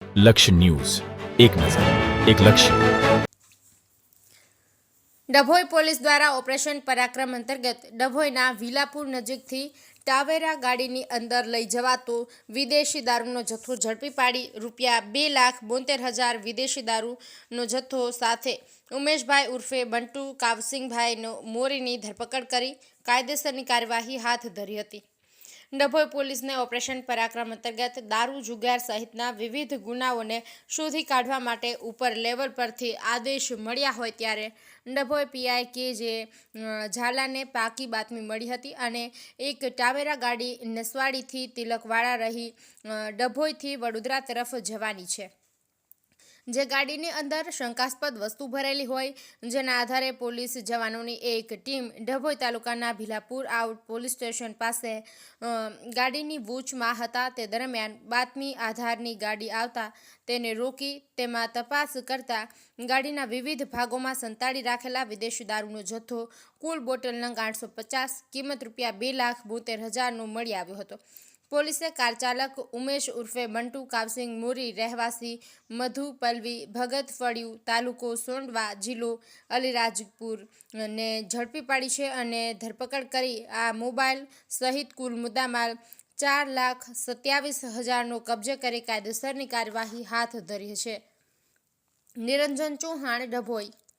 લક્ષ્ય ન્યૂઝ, એક નજર, એક લક્ષ્ય. ડભોઈ પોલીસ દ્વારા ઓપરેશન પરાક્રમ અંતર્ગત ડભોઈના વિલાપુર નજીકથી ટાવેરા ગાડીની અંદર લઈ જવાતો વિદેશી દારૂનો જથ્થો ઝડપી પાડી ₹2,72,000 વિદેશી દારૂનો જથ્થો સાથે ઉમેશભાઈ ઉર્ફે બંટુ કાવસિંગભાઈ મોરીની ધરપકડ કરી કાયદેસરની કાર્યવાહી હાથ ધરી હતી. ડભોઈ પોલીસને ઓપરેશન પરાક્રમ અંતર્ગત દારૂ જુગાર સહિતના વિવિધ ગુનાઓને શોધી કાઢવા માટે ઉપર લેવલ પરથી આદેશ મળ્યા હોય ત્યારે ડભોઈ પીઆઈ કે જે ઝાલાને પાકી બાતમી મળી હતી અને એક ટાવેરા ગાડી નસવાડીથી તિલકવાડા રહી ડભોઈથી વડોદરા તરફ જવાની છે. જે ગાડીની અંદર શંકાસ્પદ વસ્તુ ભરેલી હોય, જેના આધારે પોલીસ જવાનોની એક ટીમ ડભોઈ તાલુકાના ભીલાપુર આઉટ પોલીસ સ્ટેશન પાસે ગાડીની વૂચમાં હતા. તે દરમિયાન બાતમી આધારની ગાડી આવતા તેને રોકી તેમાં તપાસ કરતા ગાડીના વિવિધ ભાગોમાં સંતાડી રાખેલા વિદેશી દારૂનો જથ્થો કુલ બોટલ નંગ 850, કિંમત ₹2,72,000 મળી આવ્યો હતો. પોલીસે કાર ચાલક ઉમેશ ઉર્ફે બંટુ કાવસિંગ મોરી રહેવાસી મધુ પલવી ભગત ફળિયું તાલુકો સોંડવા જિલ્લો અલીરાજપુર ને ઝડપી પાડી છે અને ધરપકડ કરી આ મોબાઈલ સહિત કુલ મુદ્દામાલ ₹4,27,000 કબજે કરી કાયદેસરની કાર્યવાહી હાથ ધરી છે. નિરંજન ચૌહાણ, ડભોઈ.